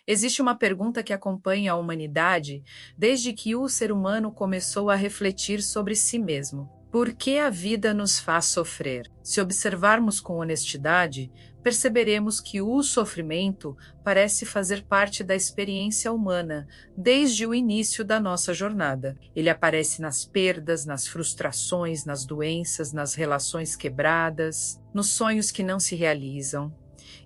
Existe uma pergunta que acompanha a humanidade desde que o ser humano começou a refletir sobre si mesmo. Por que a vida nos faz sofrer? Se observarmos com honestidade, perceberemos que o sofrimento parece fazer parte da experiência humana desde o início da nossa jornada. Ele aparece nas perdas, nas frustrações, nas doenças, nas relações quebradas, nos sonhos que não se realizam.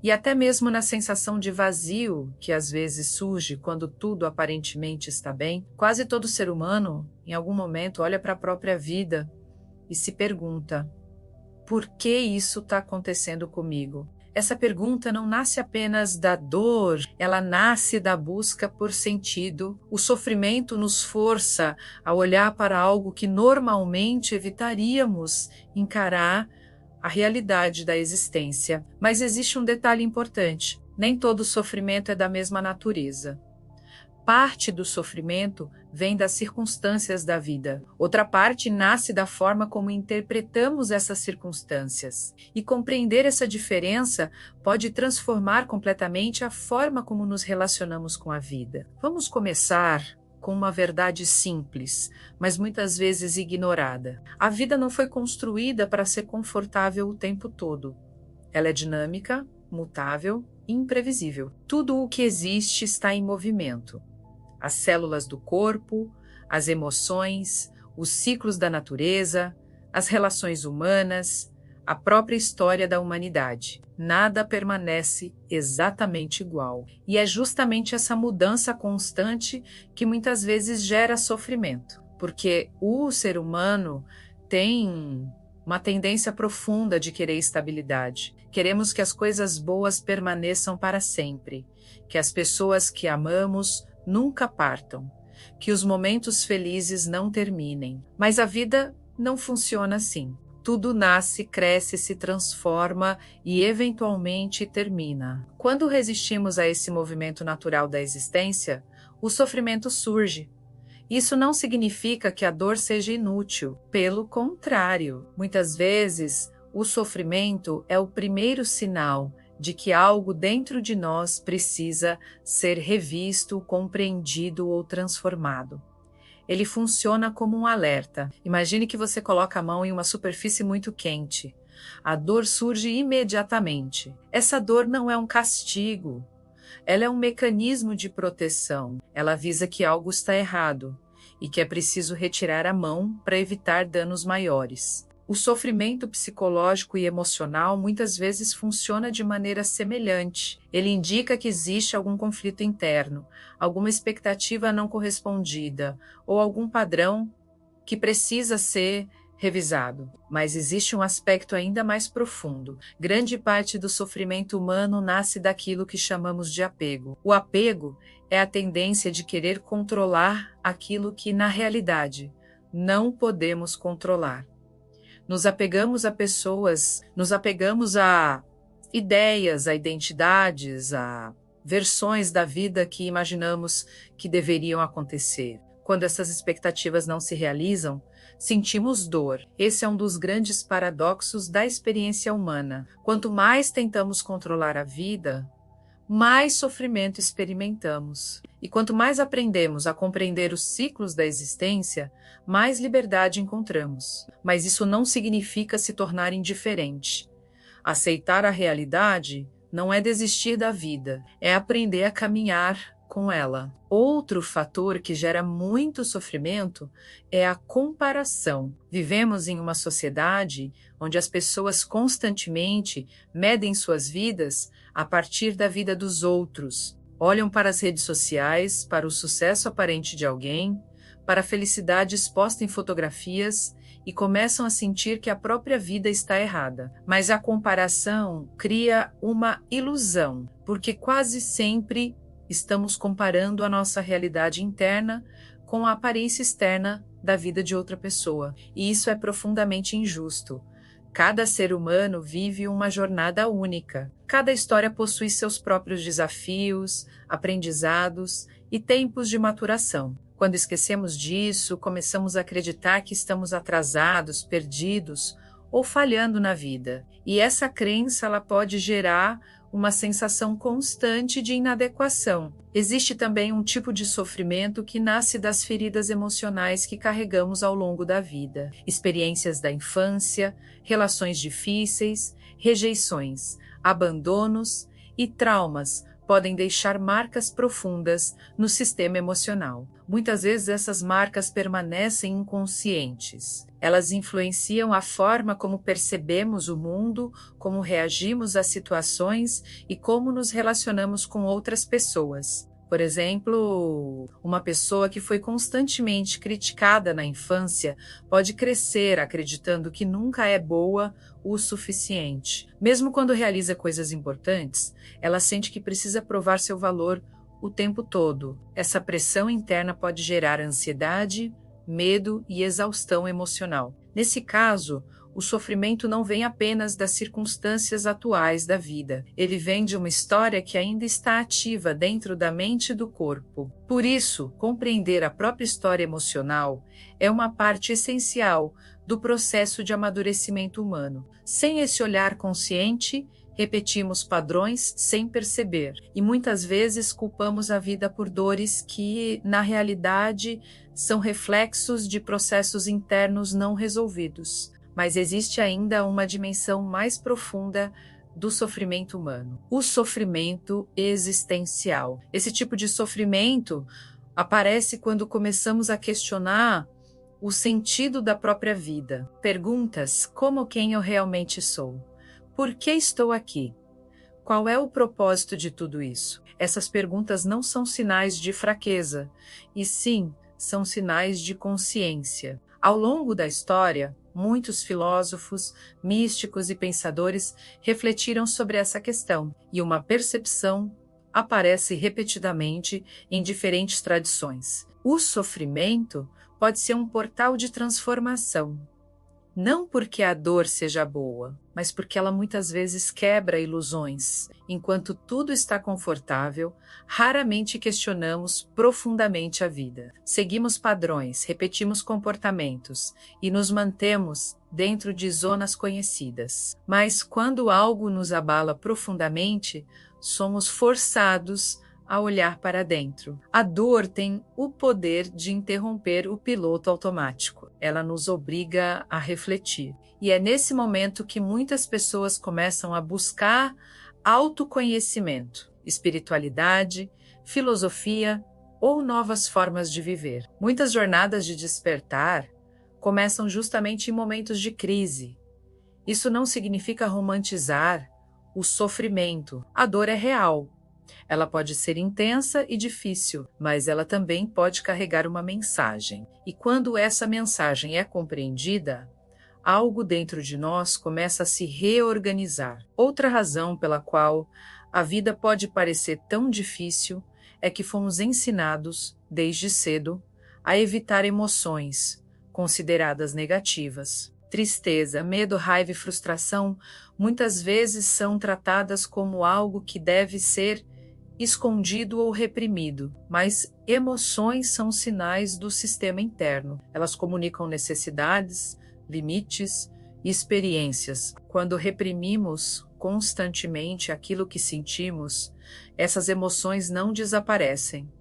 E até mesmo na sensação de vazio que às vezes surge quando tudo aparentemente está bem. Quase todo ser humano, em algum momento, olha para a própria vida e se pergunta: por que isso está acontecendo comigo? Essa pergunta não nasce apenas da dor, ela nasce da busca por sentido. O sofrimento nos força a olhar para algo que normalmente evitaríamos encarar, a realidade da existência. Mas existe um detalhe importante: nem todo sofrimento é da mesma natureza. Parte do sofrimento vem das circunstâncias da vida. Outra parte nasce da forma como interpretamos essas circunstâncias. E compreender essa diferença pode transformar completamente a forma como nos relacionamos com a vida. Vamos começar com uma verdade simples, mas muitas vezes ignorada. A vida não foi construída para ser confortável o tempo todo. Ela é dinâmica, mutável e imprevisível. Tudo o que existe está em movimento. As células do corpo, as emoções, os ciclos da natureza, as relações humanas, a própria história da humanidade. Nada permanece exatamente igual. E é justamente essa mudança constante que muitas vezes gera sofrimento, porque o ser humano tem uma tendência profunda de querer estabilidade. Queremos que as coisas boas permaneçam para sempre, que as pessoas que amamos nunca partam, que os momentos felizes não terminem. Mas a vida não funciona assim. Tudo nasce, cresce, se transforma e eventualmente termina. Quando resistimos a esse movimento natural da existência, o sofrimento surge. Isso não significa que a dor seja inútil. Pelo contrário, muitas vezes o sofrimento é o primeiro sinal de que algo dentro de nós precisa ser revisto, compreendido ou transformado. Ele funciona como um alerta. Imagine que você coloca a mão em uma superfície muito quente. A dor surge imediatamente. Essa dor não é um castigo. Ela é um mecanismo de proteção. Ela avisa que algo está errado e que é preciso retirar a mão para evitar danos maiores. O sofrimento psicológico e emocional muitas vezes funciona de maneira semelhante. Ele indica que existe algum conflito interno, alguma expectativa não correspondida ou algum padrão que precisa ser revisado. Mas existe um aspecto ainda mais profundo. Grande parte do sofrimento humano nasce daquilo que chamamos de apego. O apego é a tendência de querer controlar aquilo que, na realidade, não podemos controlar. Nos apegamos a pessoas, nos apegamos a ideias, a identidades, a versões da vida que imaginamos que deveriam acontecer. Quando essas expectativas não se realizam, sentimos dor. Esse é um dos grandes paradoxos da experiência humana. Quanto mais tentamos controlar a vida, mais sofrimento experimentamos. E quanto mais aprendemos a compreender os ciclos da existência, mais liberdade encontramos. Mas isso não significa se tornar indiferente. Aceitar a realidade não é desistir da vida, é aprender a caminhar com ela. Outro fator que gera muito sofrimento é a comparação. Vivemos em uma sociedade onde as pessoas constantemente medem suas vidas a partir da vida dos outros. Olham para as redes sociais, para o sucesso aparente de alguém, para a felicidade exposta em fotografias e começam a sentir que a própria vida está errada. Mas a comparação cria uma ilusão, porque quase sempre estamos comparando a nossa realidade interna com a aparência externa da vida de outra pessoa. E isso é profundamente injusto. Cada ser humano vive uma jornada única. Cada história possui seus próprios desafios, aprendizados e tempos de maturação. Quando esquecemos disso, começamos a acreditar que estamos atrasados, perdidos ou falhando na vida. E essa crença ela pode gerar uma sensação constante de inadequação. Existe também um tipo de sofrimento que nasce das feridas emocionais que carregamos ao longo da vida. Experiências da infância, relações difíceis, rejeições, abandonos e traumas podem deixar marcas profundas no sistema emocional. Muitas vezes essas marcas permanecem inconscientes. Elas influenciam a forma como percebemos o mundo, como reagimos às situações e como nos relacionamos com outras pessoas. Por exemplo, uma pessoa que foi constantemente criticada na infância pode crescer acreditando que nunca é boa o suficiente. Mesmo quando realiza coisas importantes, ela sente que precisa provar seu valor o tempo todo. Essa pressão interna pode gerar ansiedade, medo e exaustão emocional. Nesse caso, o sofrimento não vem apenas das circunstâncias atuais da vida. Ele vem de uma história que ainda está ativa dentro da mente e do corpo. Por isso, compreender a própria história emocional é uma parte essencial do processo de amadurecimento humano. Sem esse olhar consciente, repetimos padrões sem perceber e muitas vezes culpamos a vida por dores que, na realidade, são reflexos de processos internos não resolvidos. Mas existe ainda uma dimensão mais profunda do sofrimento humano: o sofrimento existencial. Esse tipo de sofrimento aparece quando começamos a questionar o sentido da própria vida. Perguntas como quem eu realmente sou. Por que estou aqui? Qual é o propósito de tudo isso? Essas perguntas não são sinais de fraqueza, e sim, são sinais de consciência. Ao longo da história, muitos filósofos, místicos e pensadores refletiram sobre essa questão, e uma percepção aparece repetidamente em diferentes tradições. O sofrimento pode ser um portal de transformação. Não porque a dor seja boa, mas porque ela muitas vezes quebra ilusões. Enquanto tudo está confortável, raramente questionamos profundamente a vida. Seguimos padrões, repetimos comportamentos e nos mantemos dentro de zonas conhecidas. Mas quando algo nos abala profundamente, somos forçados a olhar para dentro. A dor tem o poder de interromper o piloto automático. Ela nos obriga a refletir. E é nesse momento que muitas pessoas começam a buscar autoconhecimento, espiritualidade, filosofia ou novas formas de viver. Muitas jornadas de despertar começam justamente em momentos de crise. Isso não significa romantizar o sofrimento. A dor é real. Ela pode ser intensa e difícil, mas ela também pode carregar uma mensagem. E quando essa mensagem é compreendida, algo dentro de nós começa a se reorganizar. Outra razão pela qual a vida pode parecer tão difícil é que fomos ensinados, desde cedo, a evitar emoções consideradas negativas. Tristeza, medo, raiva e frustração muitas vezes são tratadas como algo que deve ser escondido ou reprimido, mas emoções são sinais do sistema interno. Elas comunicam necessidades, limites e experiências. Quando reprimimos constantemente aquilo que sentimos, essas emoções não desaparecem.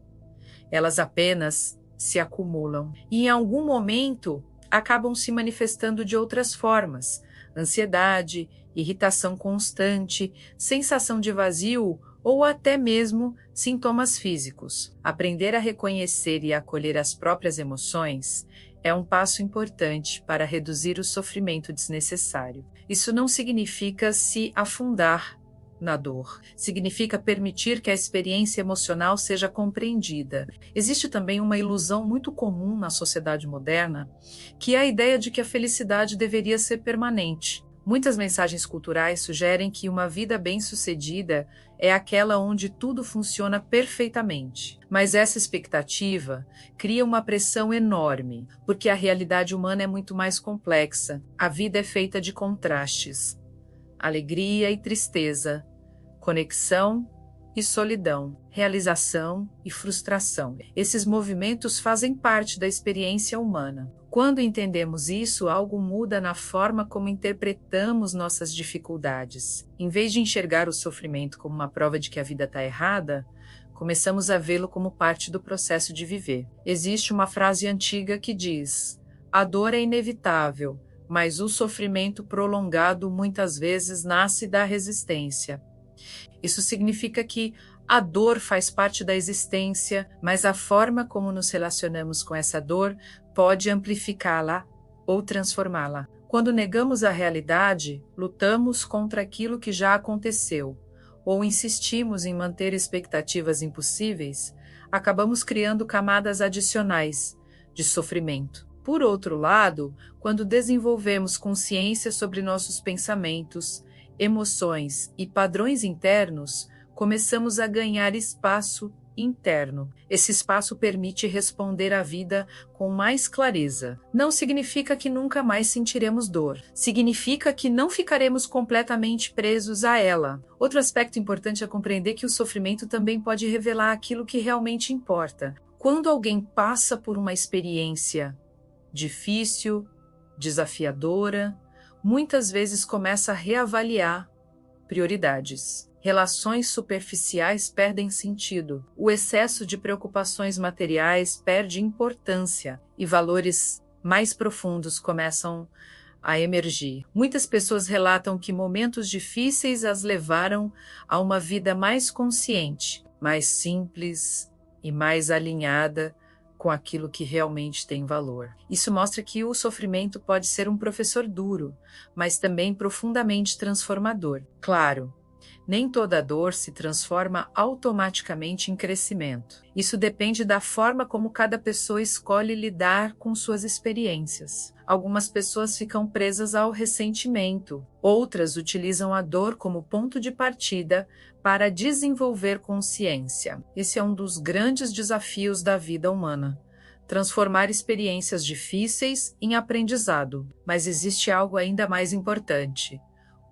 Elas apenas se acumulam e em algum momento acabam se manifestando de outras formas: ansiedade, irritação constante, sensação de vazio ou até mesmo sintomas físicos. Aprender a reconhecer e acolher as próprias emoções é um passo importante para reduzir o sofrimento desnecessário. Isso não significa se afundar na dor. Significa permitir que a experiência emocional seja compreendida. Existe também uma ilusão muito comum na sociedade moderna, que é a ideia de que a felicidade deveria ser permanente. Muitas mensagens culturais sugerem que uma vida bem-sucedida é aquela onde tudo funciona perfeitamente. Mas essa expectativa cria uma pressão enorme, porque a realidade humana é muito mais complexa. A vida é feita de contrastes: alegria e tristeza, conexão e solidão, realização e frustração. Esses movimentos fazem parte da experiência humana. Quando entendemos isso, algo muda na forma como interpretamos nossas dificuldades. Em vez de enxergar o sofrimento como uma prova de que a vida está errada, começamos a vê-lo como parte do processo de viver. Existe uma frase antiga que diz: "A dor é inevitável, mas o sofrimento prolongado muitas vezes nasce da resistência." Isso significa que a dor faz parte da existência, mas a forma como nos relacionamos com essa dor pode amplificá-la ou transformá-la. Quando negamos a realidade, lutamos contra aquilo que já aconteceu, ou insistimos em manter expectativas impossíveis, acabamos criando camadas adicionais de sofrimento. Por outro lado, quando desenvolvemos consciência sobre nossos pensamentos, emoções e padrões internos, começamos a ganhar espaço interno. Esse espaço permite responder à vida com mais clareza. Não significa que nunca mais sentiremos dor. Significa que não ficaremos completamente presos a ela. Outro aspecto importante é compreender que o sofrimento também pode revelar aquilo que realmente importa. Quando alguém passa por uma experiência difícil, desafiadora, muitas vezes começa a reavaliar prioridades. Relações superficiais perdem sentido. O excesso de preocupações materiais perde importância e valores mais profundos começam a emergir. Muitas pessoas relatam que momentos difíceis as levaram a uma vida mais consciente, mais simples e mais alinhada com aquilo que realmente tem valor. Isso mostra que o sofrimento pode ser um professor duro, mas também profundamente transformador. Claro, nem toda dor se transforma automaticamente em crescimento. Isso depende da forma como cada pessoa escolhe lidar com suas experiências. Algumas pessoas ficam presas ao ressentimento, outras utilizam a dor como ponto de partida para desenvolver consciência. Esse é um dos grandes desafios da vida humana. Transformar experiências difíceis em aprendizado. Mas existe algo ainda mais importante.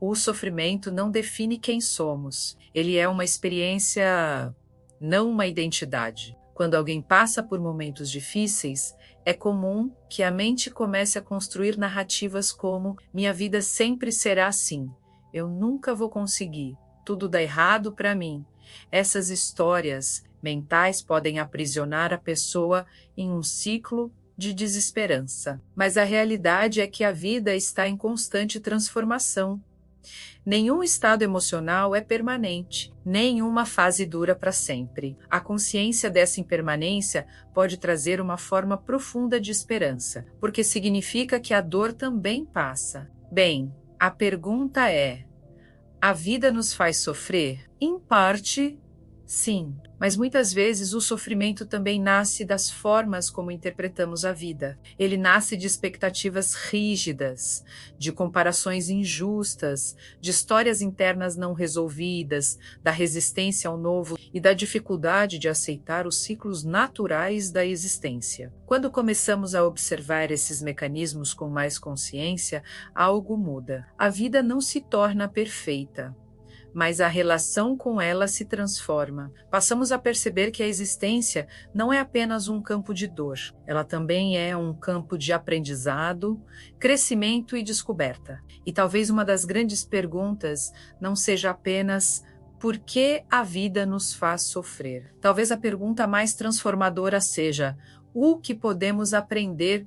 O sofrimento não define quem somos. Ele é uma experiência, não uma identidade. Quando alguém passa por momentos difíceis, é comum que a mente comece a construir narrativas como: minha vida sempre será assim, eu nunca vou conseguir, tudo dá errado para mim. Essas histórias mentais podem aprisionar a pessoa em um ciclo de desesperança. Mas a realidade é que a vida está em constante transformação. Nenhum estado emocional é permanente, nenhuma fase dura para sempre. A consciência dessa impermanência pode trazer uma forma profunda de esperança, porque significa que a dor também passa. Bem, a pergunta é: a vida nos faz sofrer? Em parte, sim. Mas muitas vezes o sofrimento também nasce das formas como interpretamos a vida. Ele nasce de expectativas rígidas, de comparações injustas, de histórias internas não resolvidas, da resistência ao novo e da dificuldade de aceitar os ciclos naturais da existência. Quando começamos a observar esses mecanismos com mais consciência, algo muda. A vida não se torna perfeita, mas a relação com ela se transforma. Passamos a perceber que a existência não é apenas um campo de dor, ela também é um campo de aprendizado, crescimento e descoberta. E talvez uma das grandes perguntas não seja apenas: por que a vida nos faz sofrer? Talvez a pergunta mais transformadora seja: o que podemos aprender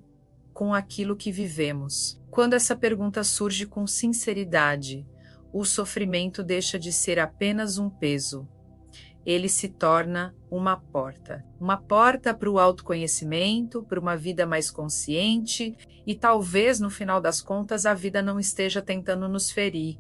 com aquilo que vivemos? Quando essa pergunta surge com sinceridade, o sofrimento deixa de ser apenas um peso. Ele se torna uma porta para o autoconhecimento, para uma vida mais consciente, e talvez, no final das contas, a vida não esteja tentando nos ferir,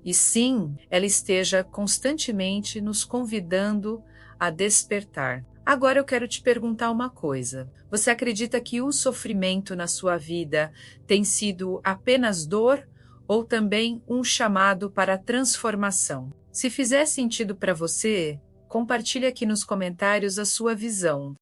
e sim, ela esteja constantemente nos convidando a despertar. Agora eu quero te perguntar uma coisa. Você acredita que o sofrimento na sua vida tem sido apenas dor, ou também um chamado para a transformação? Se fizer sentido para você, compartilhe aqui nos comentários a sua visão.